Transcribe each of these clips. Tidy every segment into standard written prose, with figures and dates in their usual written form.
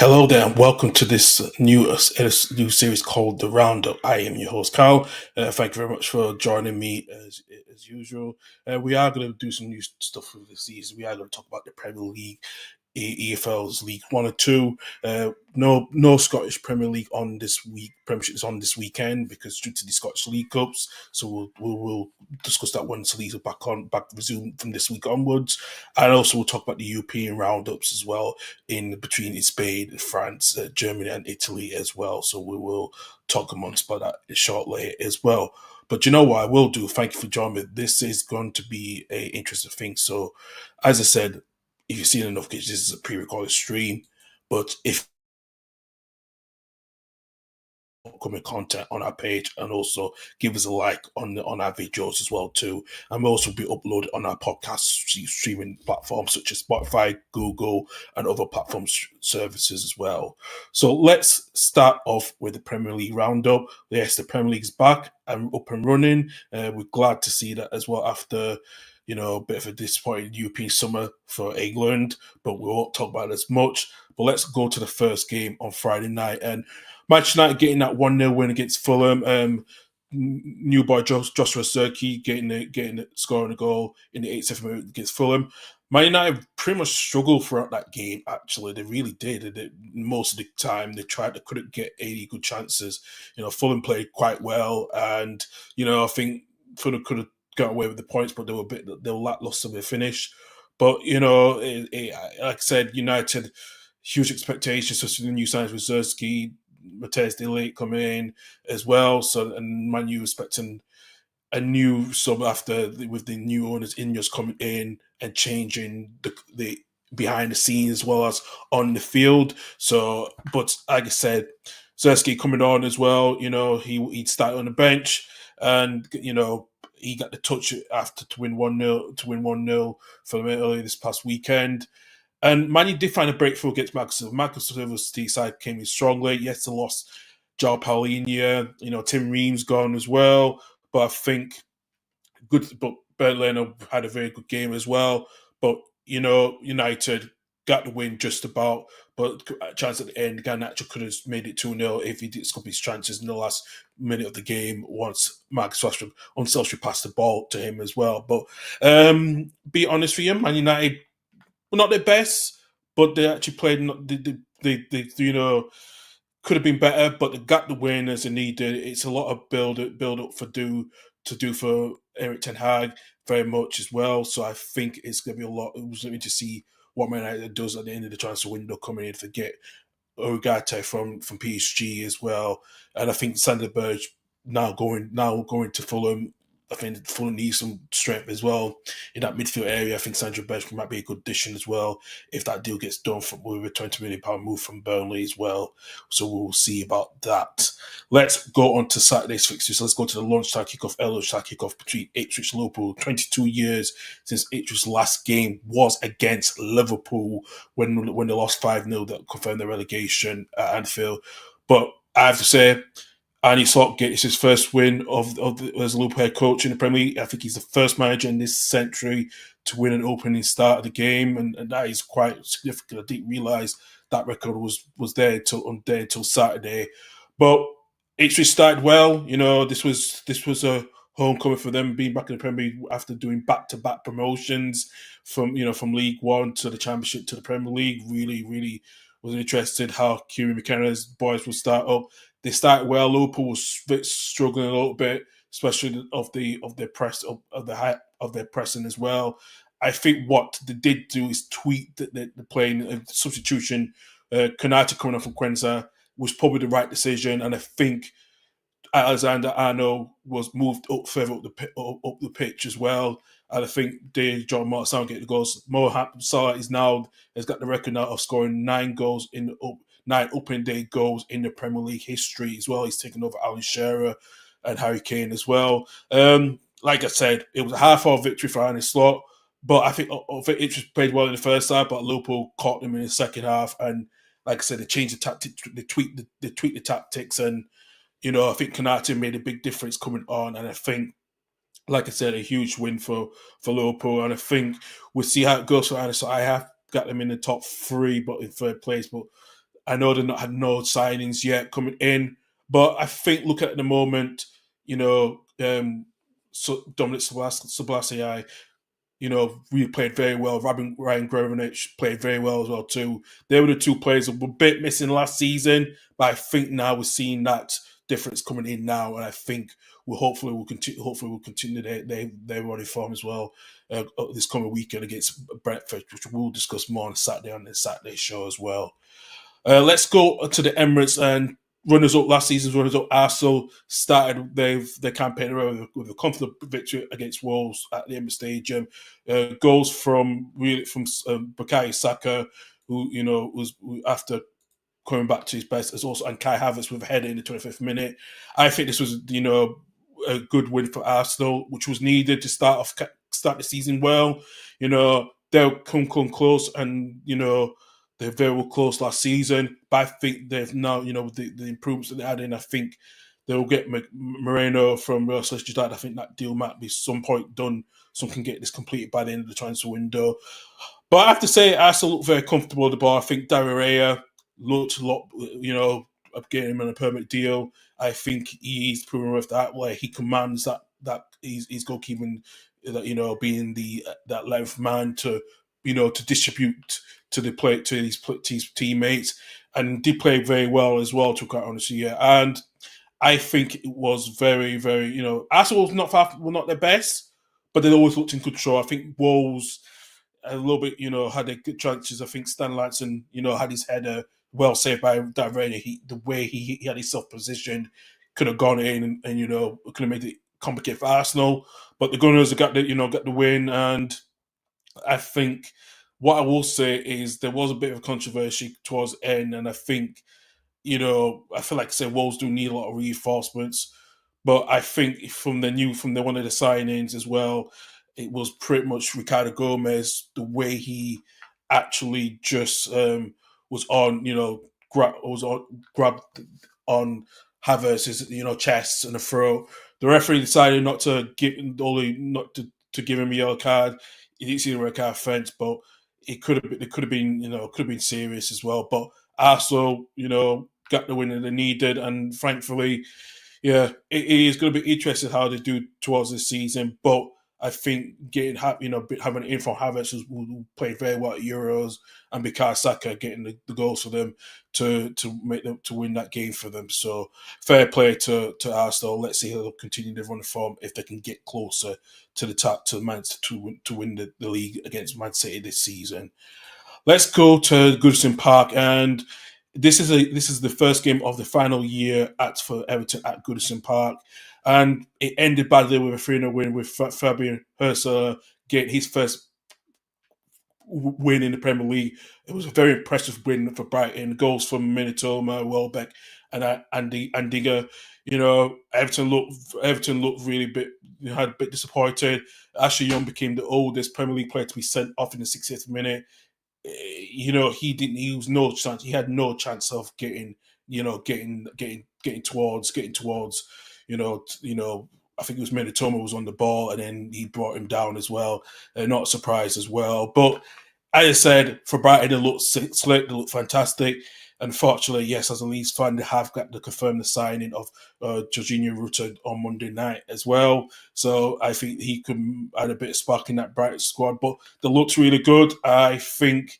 Hello there, and welcome to this new series called the Roundup. I am your host, Carl. Thank you very much for joining me as usual. We are going to do some new stuff for the season. We are going to talk about the Premier League, EFL's League One or Two. No Scottish Premier League on this week. Premiership is on this weekend because due to the Scottish League Cups. So we'll discuss that once the leagues are back resume from this week onwards, and also we'll talk about the European roundups as well in between Spain, France, Germany, and Italy as well. So we will talk amongst about that shortly as well. But you know what I will do? Thank you for joining me. This is going to be a interesting thing. So, as I said, if you've seen enough, this is a pre-recorded stream. But if upcoming content on our page, and also give us a like on our videos as well too, and we'll also be uploaded on our podcast streaming platforms such as Spotify, Google, and other platform services as well. So let's start off with the Premier League roundup. Yes, the Premier League's back and up and running. We're glad to see that as well after a bit of a disappointing European summer for England, but we won't talk about it as much. But let's go to the first game on Friday night. And Manchester United getting that 1-0 win against Fulham. New boy Joshua Zirkzee scoring a goal in the 87th minute against Fulham. Man United pretty much struggled throughout that game, actually. They really did. Most of the time, they couldn't get any good chances. Fulham played quite well, and, I think Fulham could have got away with the points, but they were lackluster with the finish. But, like I said, United, huge expectations, especially the new signings with Zirkzee, Matthijs de Ligt coming in as well. So, and Man U expecting a new sub with the new owners Ineos coming in and changing the behind the scenes as well as on the field. So, but like I said, Zirkzee coming on as well. He'd start on the bench, and he got the touch after to win 1-0 for them earlier this past weekend. And Man U did find a breakthrough against Marcus Silva. Marcus Silva's side came in strongly. Yes, they lost João Paulinho. Tim Ream's gone as well. But I think but Bernd Leno had a very good game as well. But, United got the win just about. But a chance at the end, Garnacho could have made it 2-0 if he did score his chances in the last minute of the game once Marcus Rashford unselfishly passed the ball to him as well. But be honest with you, Man United were not their best, but they actually played. They could have been better, but they got the win as they needed. It's a lot of build up to do for Eric Ten Hag very much as well. So I think it's going to be a lot. It was going to see what Man United does at the end of the transfer window coming in to get Ugarte from PSG as well, and I think Sander Berge now going to Fulham. I think Fulham needs some strength as well in that midfield area. I think Sandra Berge might be a good addition as well if that deal gets done with a £20 million move from Burnley as well. So we'll see about that. Let's go on to Saturday's fixtures. Let's go to the lunchtime kickoff, lunchtime kickoff between Ipswich and Liverpool. 22 years since Ipswich's last game was against Liverpool when they lost 5-0 that confirmed their relegation at Anfield. But I have to say, Arne Slot gets his first win as a Liverpool head coach in the Premier League. I think he's the first manager in this century to win an opening start of the game, and that is quite significant. I didn't realise that record was there until Saturday. But Ipswich started well. This was a homecoming for them, being back in the Premier League after doing back-to-back promotions from League One to the Championship to the Premier League. Really, really was interested how Kieran McKenna's boys will start up. They started well. Liverpool was struggling a little bit, especially of their press of the height of their pressing as well. I think what they did do is tweak the playing substitution. Konate coming off from Quenza was probably the right decision, and I think Alexander Arnold was moved up further up the pitch as well. And I think John Martin getting the goals. Mohamed Salah has got the record now of scoring 9 opening day goals in the Premier League history as well. He's taken over Alan Shearer and Harry Kane as well. Like I said, it was a half-hour victory for Arne Slot, but I think it just played well in the first half, but Liverpool caught them in the second half. And like I said, they changed the tactics, they tweaked the tactics, and I think Konate made a big difference coming on, and I think, like I said, a huge win for Liverpool, and I think we'll see how it goes for Arne. So I have got them in the top 3, but in third place. But I know they've not had no signings yet coming in, but I think looking at the moment, so Dominic Sabasiai, really played very well. Ryan Gravenich played very well as well too. They were the two players that were a bit missing last season, but I think now we're seeing that difference coming in now, and I think we'll continue. Hopefully, we'll continue their running form as well this coming weekend against Brentford, which we'll discuss more on the Saturday show as well. Let's go to the Emirates and runners up last season's runners up. Arsenal started their campaign with a comfortable victory against Wolves at the Emirates Stadium. Goals from Bukayo Saka, who was after coming back to his best, as also and Kai Havertz with a header in the 25th minute. I think this was a good win for Arsenal, which was needed to start the season well. They'll come close, and they're very close last season, but I think they've now, with the improvements that they had in, I think they'll get Moreno from Real Sociedad. I think that deal might be some point done. Some can get this completed by the end of the transfer window. But I have to say, Arsenal look very comfortable with the ball. I think Dario looked a lot, of getting him on a permanent deal. I think he's proven with that where he commands that he's goalkeeping, being that 11th man to distribute to his teammates, and did play very well as well, to quite honestly. Yeah, and I think it was very, very. Arsenal was not their best, but they always looked in control. I think Wolves a little bit, had their good chances. I think Stan Latson, had his header well saved by Daverna. The way he had himself positioned could have gone in, and could have made it complicated for Arsenal. But the Gunners got the win, and I think what I will say is there was a bit of controversy towards the end, and I think, I feel like I said Wolves do need a lot of reinforcements, but I think from one of the signings as well, it was pretty much Ricardo Gomez, the way he actually just was on, grabbed on Havertz's, chest and the throat. The referee decided not to give him a yellow card. He didn't see the red card offence, but it could have been serious as well. But Arsenal, got the win that they needed, and thankfully, yeah, it is going to be interesting how they do towards this season. But I think having an in from Havertz, who played very well at Euros, and Bukayo Saka getting the goals for them to make them to win that game for them. So fair play to Arsenal. Let's see how they'll continue to run the form if they can get closer to the top to win the league against Man City this season. Let's go to Goodison Park, and this is the first game of the final year for Everton at Goodison Park, and it ended badly with a 3-0 win with Fabian Hurst getting his first win in the Premier League. It was a very impressive win for Brighton. Goals from Minitoma, Welbeck, and Andiga. Everton looked really had a bit disappointed. Ashley Young became the oldest Premier League player to be sent off in the 60th minute. He was no chance. He had no chance of getting towards. I think it was Minitoma was on the ball, and then he brought him down as well. Not surprised as well. But as I said, for Brighton, they looked slick, they looked fantastic. Unfortunately, yes, as a Leeds fan, they have got to confirm the signing of Jorginho Rutter on Monday night as well. So I think he could add a bit of spark in that Brighton squad. But they looked really good. I think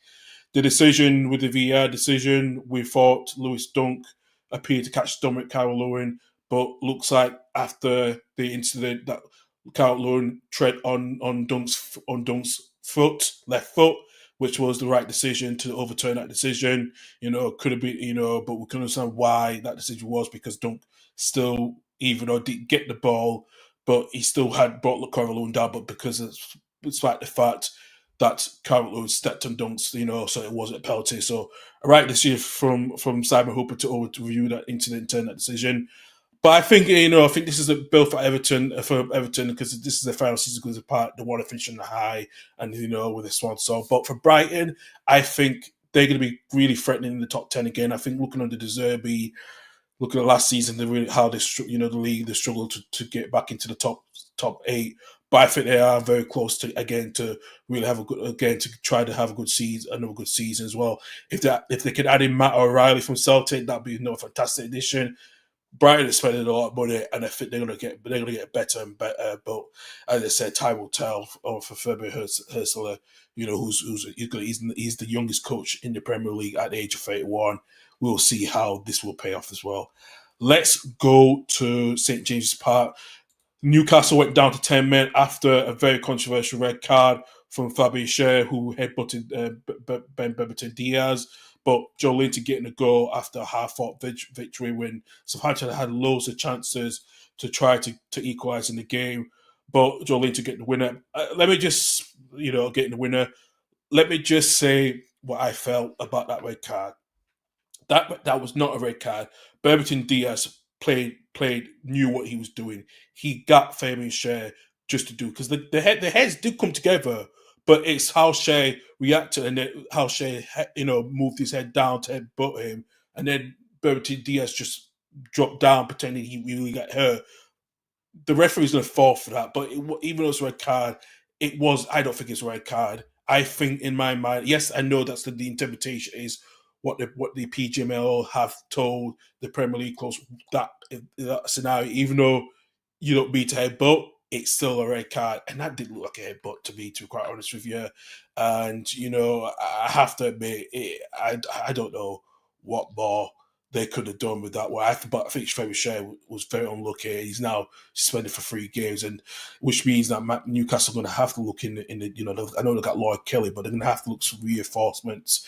the decision with the VR decision, we thought Lewis Dunk appeared to catch Dominic Calvert-Lewin, but looks like after the incident that Calvert-Lewin tread on Dunk's left foot, which was the right decision to overturn that decision. Could have been, but we can understand why that decision was, because Dunk still, even though didn't get the ball, but he still had brought Calvert-Lewin down, but because despite the fact that Calvert-Lewin stepped on Dunk's, so it wasn't a penalty. So a right decision from Simon Hooper to review that incident and turn that decision. But I think this is a bill for Everton because this is the final season goes apart. They want to finish on the high, and with this one. So, but for Brighton, I think they're going to be really threatening in the top 10 again. I think looking under De Zerbi, looking at last season, how they the league they struggled to get back into the top 8. But I think they are very close to again to really have a good again to try to have a good season, another good season as well. If they could add in Matt O'Reilly from Celtic, that'd be another fantastic addition. Brighton is spending a lot of money, and I think they're gonna get better and better. But as I said, time will tell for Fabian Hurstler. He's the youngest coach in the Premier League at the age of 31. We'll see how this will pay off as well. Let's go to St James's Park. Newcastle went down to 10 men after a very controversial red card from Fabian Schär, who headbutted Ben Beberton Diaz. But Joe Linton getting a goal after a hard-fought victory when Southampton had loads of chances to try to equalise in the game. But Joe Linton getting the winner. Let me just, getting the winner. Let me just say what I felt about that red card. That was not a red card. Berberton Diaz knew what he was doing. He got Fabian Schär just to do because the heads did come together, but it's how Schär reacted and then how Schär moved his head down to headbutt him, and then Berberton Diaz just dropped down pretending he really got hurt. The referee's going to fall for that, but even though it's a red card, it was. I don't think it's a red card. I think in my mind, yes, I know that's the interpretation is what the PGML have told the Premier League clubs that scenario. Even though you don't beat a headbutt, it's still a red card, and that did look like a headbutt to me. To be quite honest with you, and I have to admit, I don't know what more they could have done with that one. I think Fabian Schär was very unlucky. He's now suspended for 3 games, and which means that Newcastle are going to have to look in the. I know they got Lloyd Kelly, but they're going to have to look for reinforcements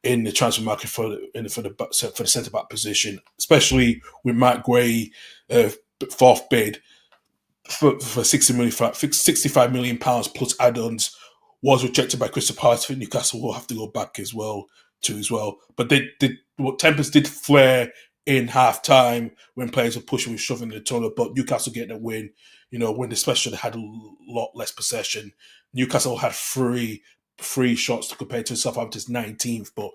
in the transfer market for the centre back position, especially with Matt Gray, fourth bid for 65 million pounds plus add-ons was rejected by Crystal Palace. I think Newcastle will have to go back as well. But tempers did flare in half time when players were pushing and shoving the tunnel. But Newcastle getting a win, when especially they had a lot less possession. Newcastle had three shots to compare to Southampton's 19th, but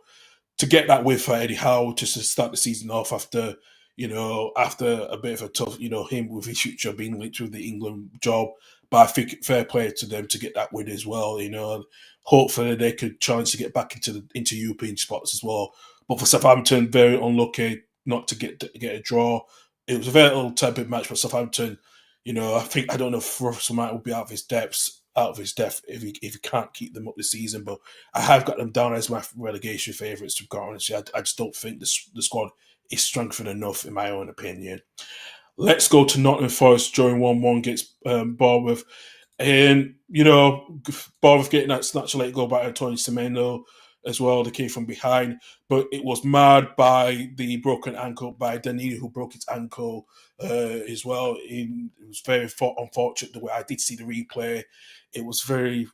to get that win for Eddie Howe just to start the season off after a bit of a tough, him with his future being linked with the England job. But I think fair play to them to get that win as well. Hopefully they could chance to get back into European spots as well. But for Southampton, very unlucky not to get a draw. It was a very little tempered match for Southampton. I don't know if Russell Martin will be out of his depth if he can't keep them up this season. But I have got them down as my relegation favourites. To be honest, I just don't think the squad is strengthened enough, in my own opinion. Let's go to Nottingham Forest drawing 1-1 against Bournemouth. And, Bournemouth getting that snatch late goal by Antonio Semenyo as well. They came from behind, but it was marred by the broken ankle by Danilo, who broke his ankle as well. It was very unfortunate the way I did see the replay. It was very,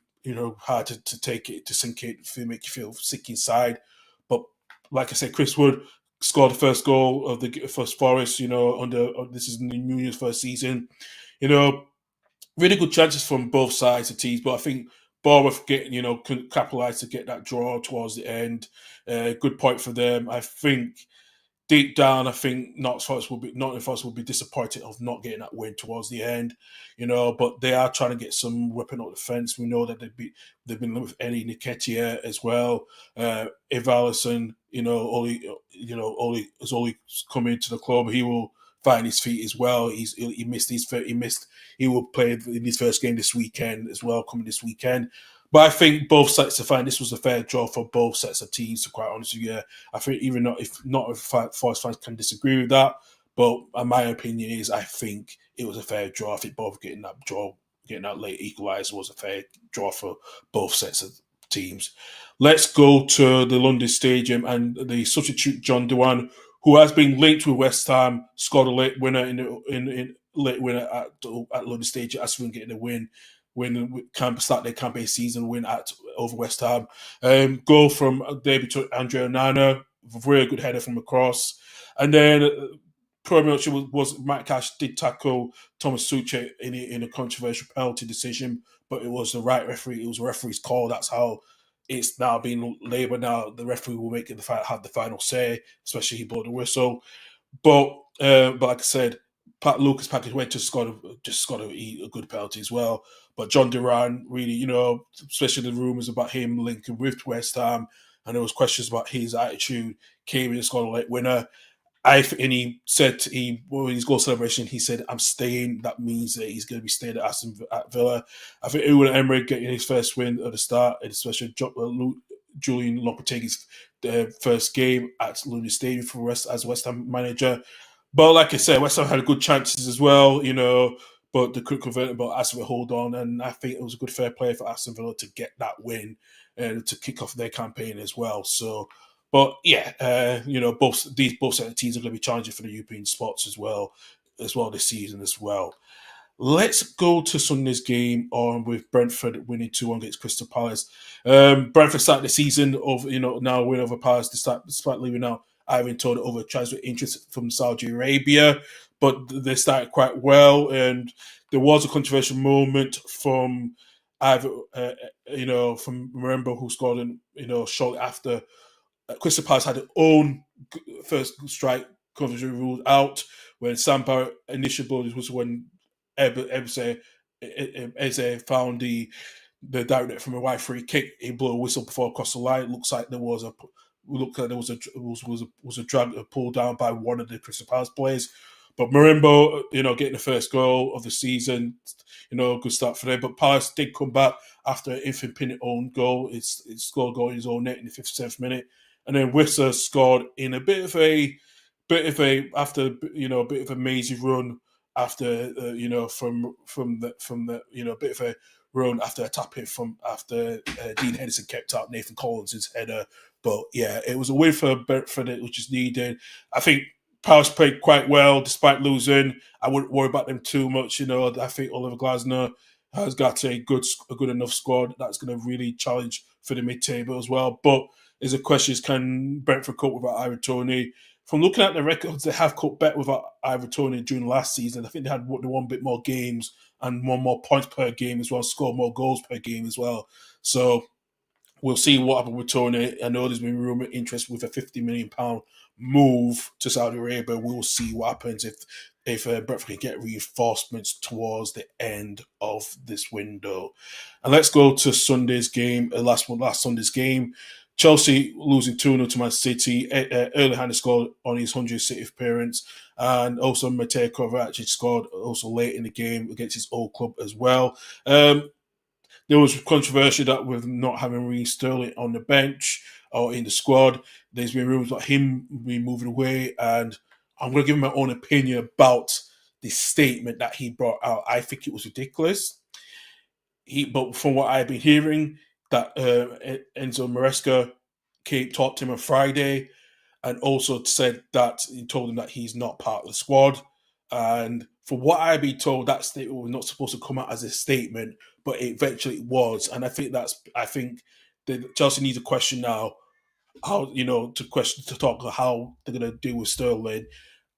hard to take it, to sink it, to make you feel sick inside. But like I said, Chris Wood scored the first goal of the first Forest, this is Nunez's first season. Really good chances from both sides of teams, but I think Bournemouth could capitalise to get that draw towards the end. Good point for them. I think deep down, I think Nottingham Forest will be disappointed of not getting that win towards the end, But they are trying to get some weapon on the defence. We know that they've been with Eddie Nketiah as well. If Alisson, Oli has only come into the club, he will find his feet as well. He will play in his first game this weekend as well, coming this weekend. But I think both sets are fine. This was a fair draw for both sets of teams, to quite honest with you. I think if Forest fans can disagree with that, but my opinion is I think it was a fair draw. I think both getting that late equaliser was a fair draw for both sets of teams. Let's go to the London Stadium, and the substitute John Dewan, who has been linked with West Ham, scored a late winner in late winner at London Stadium, as for getting a win. Start their campaign season win over West Ham. Goal from debutant Andre Onana, very good header from across. And then pretty much was Matt Cash did tackle Thomas Suchet in a controversial penalty decision, but it was the right referee. It was the referee's call. That's how it's now being labelled. Now the referee will have the final say, especially he blew the whistle. But like I said, Lucas Paquetá just got a good penalty as well. But John Duran really, especially the rumours about him linking with West Ham, and there was questions about his attitude, came in and scored a late winner. And he said in his goal celebration, he said, "I'm staying." That means that he's going to be staying at Villa. I think Unai Emery getting his first win at the start, and especially Julian Lopetegui's first game at Luna Stadium for as West Ham manager. But like I said, West Ham had good chances as well, but they couldn't convert it. But Aston Villa hold on, and I think it was a good fair play for Aston Villa to get that win and to kick off their campaign as well. So, but yeah, both set of teams are going to be challenging for the European spots as well this season as well. Let's go to Sunday's game on with Brentford winning 2-1 against Crystal Palace. Brentford started the season of now win over Palace despite leaving out Ivan Toney over transfer interest from Saudi Arabia, but they started quite well, and there was a controversial moment from either from Remember who scored shortly after Crystal Palace had their own first strike controversy ruled out when Sampa initial ball was when Eze found the direct from a wide free kick. He blew a whistle before across the line. Looked like there was a drag pulled down by one of the Crystal Palace players. But Marimbo, getting the first goal of the season, good start for them. But Palace did come back after an infant Pinnock own goal. It's scored goal in his own net in the 57th minute, and then Wissa scored in a bit of a after a bit of a mazy run after from the bit of a run after a tap hit from after Dean Henderson kept out Nathan Collins' header. But yeah, it was a win for Brentford, which is needed. I think Palace played quite well despite losing. I wouldn't worry about them too much. I think Oliver Glasner has got a good enough squad that's going to really challenge for the mid-table as well. But there's a question: can Brentford cope without Ivan Toney? From looking at the records, they have coped better without Ivan Toney during last season. I think they had one bit more games and one more points per game as well, scored more goals per game as well. So we'll see what happens with Tony. I know there's been rumour interest with a £50 million move to Saudi Arabia. We'll see what happens if Brentford can get reinforcements towards the end of this window. And let's go to Sunday's game, last Sunday's game. Chelsea losing 2-0 to Man City. Erling Haaland scored on his 100th City appearance. And also Mateo Kovacic scored also late in the game against his old club as well. There was controversy that with not having Raheem Sterling on the bench or in the squad. There's been rumours about him being moving away, and I'm going to give my own opinion about the statement that he brought out. I think it was ridiculous. But from what I've been hearing, that Enzo Maresca talked to him on Friday, and also said that he told him that he's not part of the squad. And for what I've been told, that statement was not supposed to come out as a statement, but it eventually was. And I think that Chelsea needs a question now, how to talk about how they're going to deal with Sterling.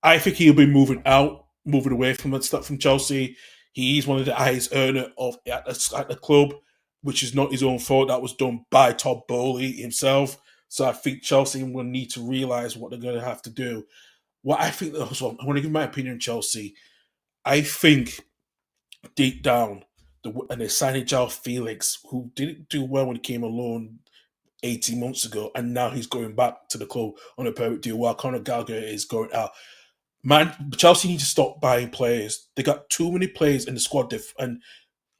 I think he'll be moving away from that stuff from Chelsea. He's one of the highest earner at the club, which is not his own fault. That was done by Todd Bowley himself. So I think Chelsea will need to realise what they're going to have to do. What I think, also, I want to give my opinion on Chelsea. I think deep down, they're signing João Felix, who didn't do well when he came alone 18 months ago, and now he's going back to the club on a permanent deal while Conor Gallagher is going out. Man, Chelsea need to stop buying players. They got too many players in the squad, and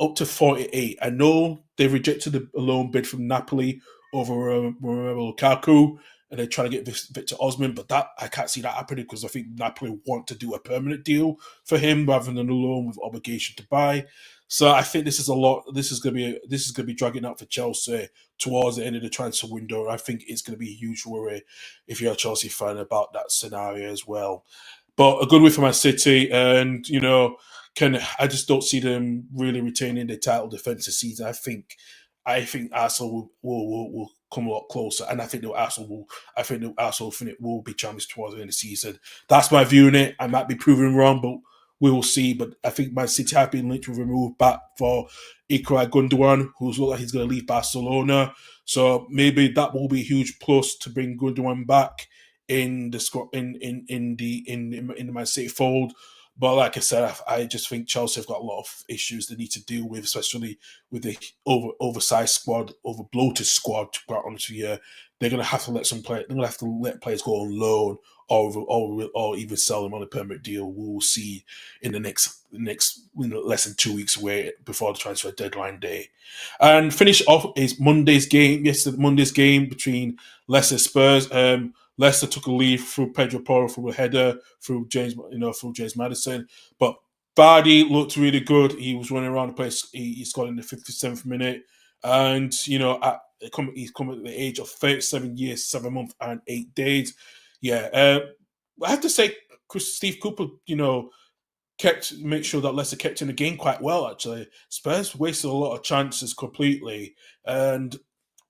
up to 48. I know they rejected the loan bid from Napoli over Lukaku, and they're trying to get Victor Osman, but that I can't see that happening because I think Napoli want to do a permanent deal for him rather than a loan with obligation to buy. So I think this is a lot. This is going to be dragging out for Chelsea towards the end of the transfer window. I think it's going to be a huge worry if you're a Chelsea fan about that scenario as well. But a good win for Man City, and I just don't see them really retaining the title defensive season. I think Arsenal will come a lot closer, and I think the Arsenal will be champions towards the end of the season. That's my view on it. I might be proven wrong, but we will see. But I think Man City have been linked with a move back for Ilkay Gundogan, who's looked like he's going to leave Barcelona. So maybe that will be a huge plus to bring Gundogan back in the Man City fold. But like I said, I just think Chelsea have got a lot of issues they need to deal with, especially with the oversized squad, over bloated squad. To be quite honest with you, they're going to have to let some play. They're going to have to let players go on loan, or even sell them on a permanent deal. We will see in the next less than 2 weeks away before the transfer deadline day. And finish off is Monday's game. Yesterday, Monday's game between Leicester Spurs. Leicester took a lead through Pedro Porro from a header through James Madison, but Vardy looked really good. He was running around the place. He scored in the 57th minute, and he's come at the age of 37 years, 7 months, and 8 days. Yeah, I have to say, Steve Cooper, make sure that Leicester kept in the game quite well. Actually, Spurs wasted a lot of chances completely, and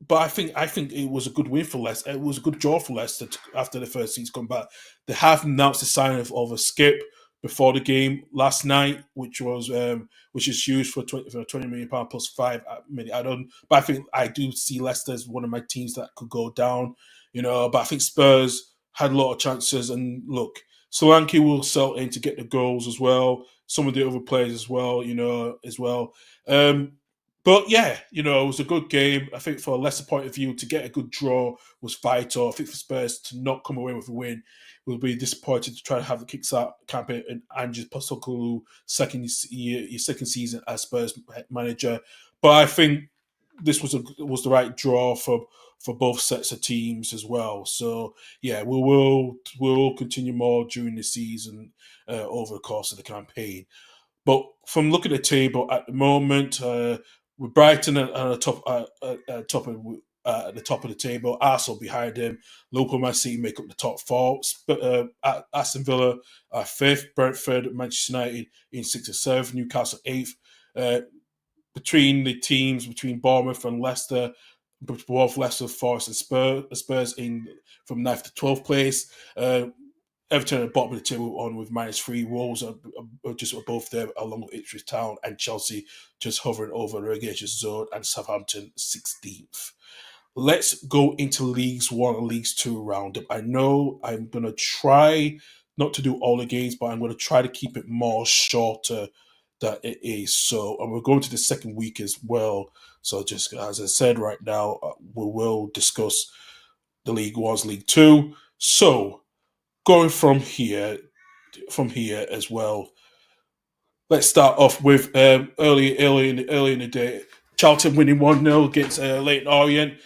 but I think it was a good win for Leicester. It was a good draw for Leicester after the first season come back. They have announced the signing of a skip before the game last night, which is huge for £20 million plus 5 million add-on. But I do see Leicester as one of my teams that could go down. But I think Spurs had a lot of chances, and look, Solanke will sell in to get the goals as well. Some of the other players as well, as well. Um, but yeah, it was a good game. I think for a Leicester point of view, to get a good draw was vital. I think for Spurs to not come away with a win will be disappointed to try to have the kickstart campaign in Ange Postecoglou second season as Spurs manager. But I think this was the right draw for both sets of teams as well. So yeah, we will continue more during the season over the course of the campaign. But from looking at the table at the moment, with Brighton at the top of the table, Arsenal behind him, Liverpool, Man City make up the top four. Aston Villa are fifth, Brentford, Manchester United in sixth and seventh, Newcastle eighth. Uh, between Bournemouth and Leicester, both Leicester, Forest, and Spurs in from ninth to 12th place. Everton at the bottom of the table on with -3. Wolves are just above them, along with Ipswich Town and Chelsea just hovering over the relegation zone, and Southampton 16th. Let's go into Leagues 1 and Leagues 2 roundup. I know I'm going to try not to do all the games, but I'm going to try to keep it more shorter than it is. So, and we're going to the second week as well. So, just as I said right now, we will discuss the League 1's League 2. So, going from here as well. Let's start off with early in the day. Charlton winning 1-0 against Leighton Orient.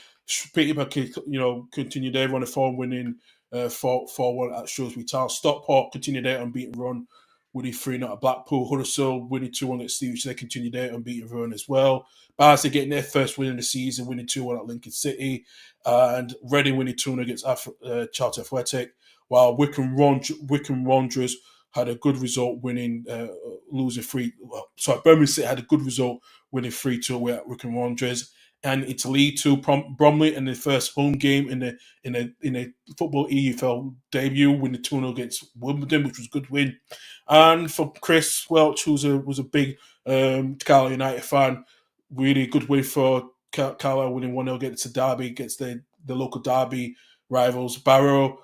Peterborough, continued their run of form, winning 4-1 at Shrewsbury Town. Stockport continued their unbeaten run, winning 3-0 at Blackpool. Huddersfield winning 2-1 at Stevenage. They continued their unbeaten run as well. Barnsley getting their first win in the season, winning 2-1 at Lincoln City. And Reading winning 2-0 against Charlton Athletic. While Wycombe Wanderers had a good result, losing 3. Birmingham City had a good result, winning 3-2 away at Wycombe Wanderers. And it's League 2 Bromley in the first home game in the football EFL debut, winning 2-0 against Wimbledon, which was a good win. And for Chris Welch, who was a big Carlisle United fan, really good win for Carlisle, winning 1-0 against the local Derby rivals. Barrow,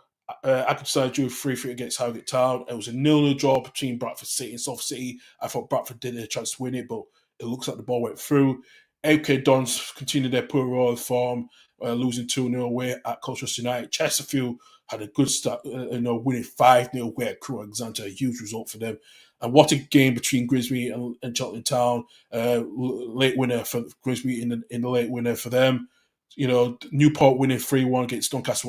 Accrington drew 3-3 against Harrogate Town. It was a 0-0 draw between Bradford City and Salford City. I thought Bradford did have a chance to win it, but it looks like the ball went through. MK Dons continued their poor royal form, losing 2-0 away at Colchester United. Chesterfield had a good start, winning 5-0 away at Crewe Alexandra, a huge result for them. And what a game between Grimsby and Cheltenham Town. Late winner for Grimsby in the late winner for them. Newport winning 3-1 against Doncaster,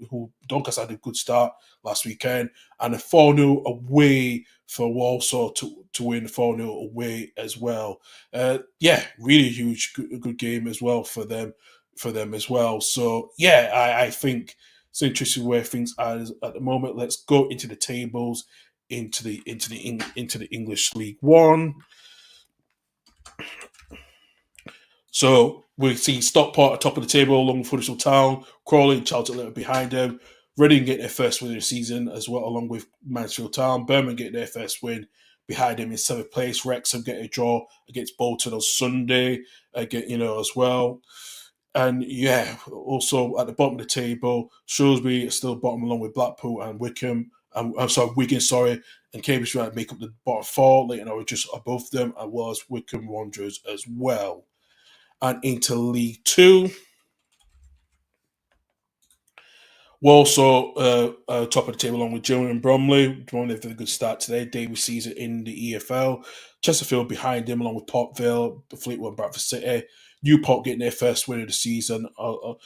who Doncaster had a good start last weekend, and a 4-0 away for Walsall to win 4-0 away as well. Really huge, good game as well for them as well. So yeah, I think it's interesting where things are at the moment. Let's go into the tables, into the English League One. So we see Stockport at top of the table along with Huddersfield Town, Crawley and Charlton a little behind them. Reading get their first win of the season as well, along with Mansfield Town. Birmingham get their first win behind them in seventh place. Wrexham get a draw against Bolton on Sunday, as well. And yeah, also at the bottom of the table, Shrewsbury is still bottom along with Blackpool and Wycombe. I'm sorry, Wigan, sorry, and Cambridge United make up the bottom four. Leighton are just above them, as well as Wycombe Wanderers as well. And into League Two, Walsall top of the table along with Gillingham and Bromley. Bromley had a good start today. Debut season in the EFL. Chesterfield behind him along with Port Vale, Fleetwood and Bradford City. Newport getting their first win of the season, going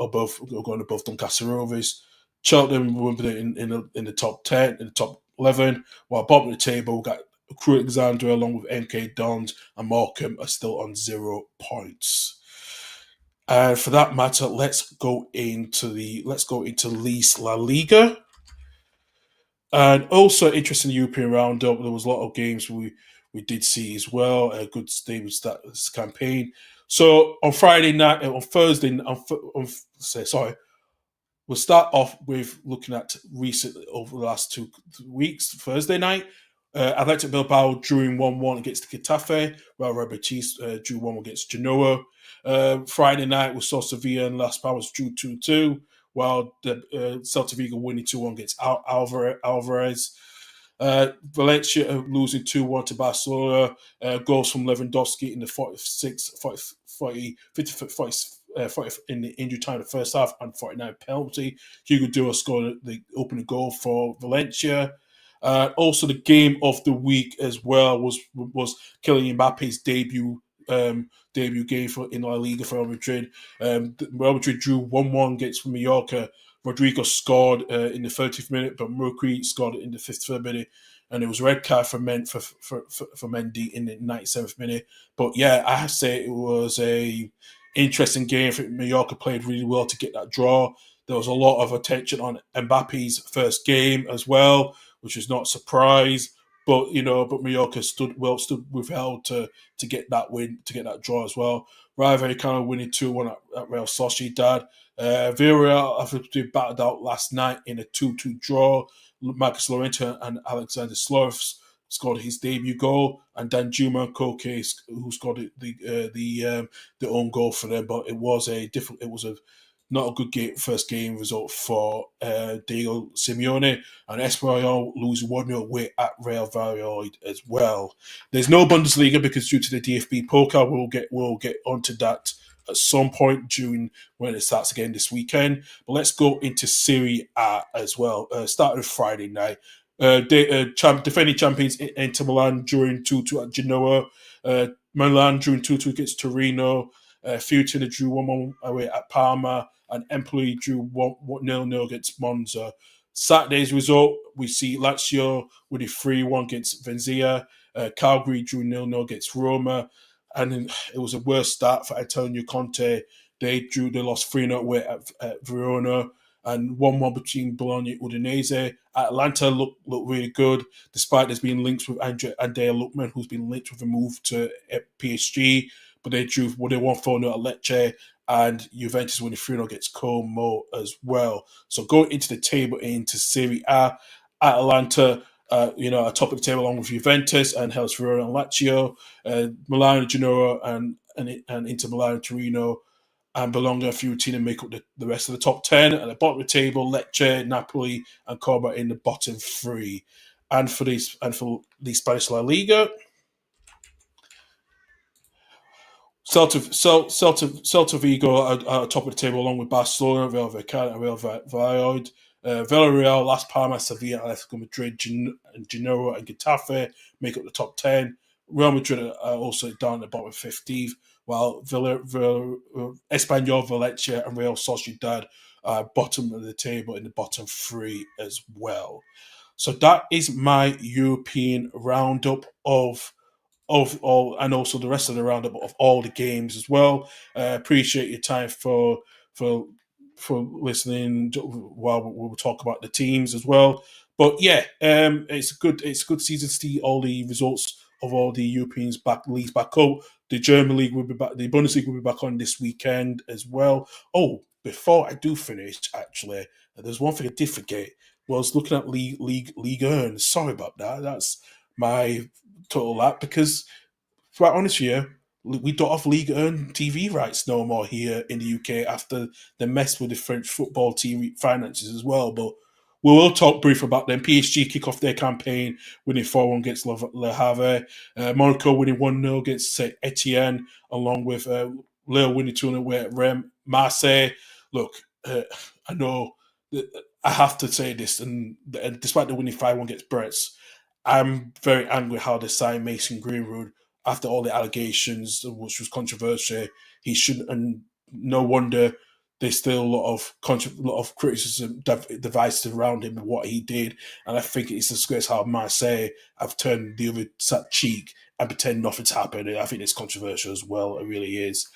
above Doncaster Rovers. Cheltenham will be in the top 10, in the top 11, while bottom of the table, we've got Crewe Alexandria along with MK Dons and Morecambe are still on 0 points. And for that matter, let's go into Least La Liga. And also interesting European roundup. There was a lot of games we did see as well. A good stable start this campaign. So on Friday night, on Thursday, sorry, we'll start off with looking at recent over the last 2 weeks. Thursday night, Athletic Bilbao drew in 1-1 against Getafe, while Real Betis drew 1-1 against Genoa. Friday night, we saw Sevilla and Las Palmas drew 2-2, while the Celta Vigo winning 2-1 against Alvarez. Valencia losing 2-1 to Barcelona. Goals from Lewandowski in the 40 in the injury time in the first half and 49 penalty. Hugo Duro scored the opening goal for Valencia. Also, the game of the week as well was Kylian Mbappe's debut game in La Liga for Real Madrid. Real Madrid drew 1-1 against Mallorca. Rodrigo scored in the 30th minute, but Mercury scored in the 53rd minute. And it was a red card for Mendy in the 97th minute. But yeah, I have to say it was a interesting game. I think Mallorca played really well to get that draw. There was a lot of attention on Mbappe's first game as well, which was not a surprise. But Mallorca stood withheld to get that win, to get that draw as well. Rayo Vallecano winning 2-1 at Real Sociedad. Villarreal after being battered out last night in a 2-2 draw. Marcus Llorente and Alexander Slovis scored his debut goal, and Danjuma Koke who scored the own goal for them. But it was not a good first game result for Diego Simeone, and Espanyol lose 1-0 away at Real Valladolid as well. There's no Bundesliga because due to the DFB Pokal, we'll get onto that at some point during when it starts again this weekend. But let's go into Serie A as well. Started Friday night. Defending champions Inter Milan during 2-2 at Genoa. Milan drew 2-2 against Torino. Fiorentina drew 1-1 away at Parma, and Empoli drew 0-0 against Monza. Saturday's result, we see Lazio with a 3-1 against Venezia. Calgary drew 0-0 against Roma. And it was a worse start for Antonio Conte. They lost 3-0 away at Verona, and 1-1 between Bologna and Udinese. Atlanta looked really good, despite there's been links with Andrea Lookman, who's been linked with a move to PSG. But they won 4-0 at Lecce, and Juventus winning 3-0 against Como as well. So going into the table into Serie A, Atalanta, atop of the table along with Juventus and Hellas Verona and Lazio, Milan and Genoa and Inter Milan and Torino, and Bologna and Fiorentina make up the rest of the top 10. At the bottom of the table, Lecce, Napoli, and Como in the bottom three. And for the Spanish La Liga, Celta Vigo are top of the table along with Barcelona, Real Vallecano, and Real Valladolid. Villarreal, Las Palmas, Sevilla, Atletico Madrid, Genoa, and Getafe make up the top 10. Real Madrid are also down at the bottom 15th, while Espanyol, Valencia, and Real Sociedad are bottom of the table in the bottom three as well. So that is my European roundup of all, and also the rest of the roundup of all the games as well. Appreciate your time for listening while we'll talk about the teams as well. But yeah, it's a good season to see all the results of all the Europeans leagues back up. The German league will be back. The Bundesliga will be back on this weekend as well. Oh, before I do finish, actually, there's one thing I did forget. Was looking at league earn. Sorry about that. That's my total lap, because, to be honest with you, we don't have League Earn TV rights no more here in the UK after the mess with the French football TV finances as well. But We will talk brief about them. PSG kick off their campaign, winning 4-1 against Le Havre. Monaco winning 1-0 against Etienne, along with Lille winning 2-0 at Rennes. Marseille, look, I know I have to say this, and despite the winning 5-1 against Brest, I'm very angry how they signed Mason Greenwood after all the allegations, which was controversial. He shouldn't, and no wonder there's still a lot of criticism devised around him and what he did. And I think it's a disgrace how Marseille have turned the other cheek and pretend nothing's happened. I think it's controversial as well. It really is.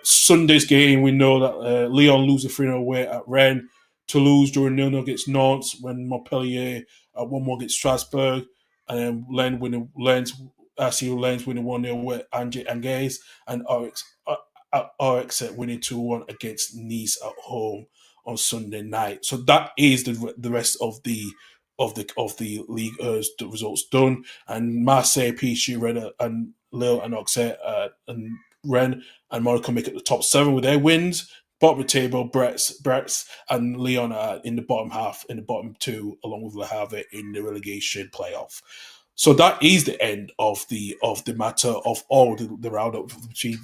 Sunday's game, we know that Lyon lose a 3-0 away at Rennes. Toulouse during 0-0 against Nantes, when Montpellier at 1-1 against Strasbourg, and then Lens winning 1-0 with Angers, and RX winning 2-1 against Nice at home on Sunday night. So that is the rest of the league the results done, and Marseille, PSG, Rennes, and Lille and Auxerre and Rennes and Monaco make it the top 7 with their wins. Bottom of the table, Brest and Lyon are in the bottom half, in the bottom 2, along with Le Havre in the relegation playoff. So that is the end of the matter of all the roundup between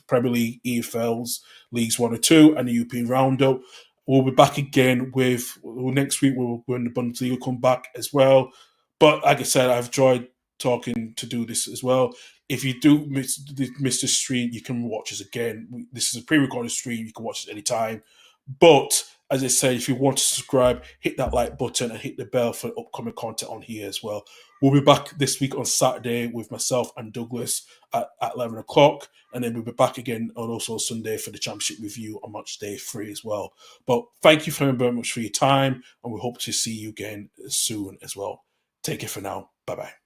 Premier League, EFLs, Leagues 1 and 2, and the European roundup. We'll be back again with next week. When the Bundesliga come back as well. But like I said, I've enjoyed talking to do this as well. If you do miss the stream, you can watch us again. This is a pre-recorded stream. You can watch it anytime. But as I say, if you want to subscribe, hit that like button and hit the bell for upcoming content on here as well. We'll be back this week on Saturday with myself and Douglas at 11 o'clock. And then we'll be back again on also Sunday for the Championship review on match day 3 as well. But thank you very much for your time. And we hope to see you again soon as well. Take care for now. Bye-bye.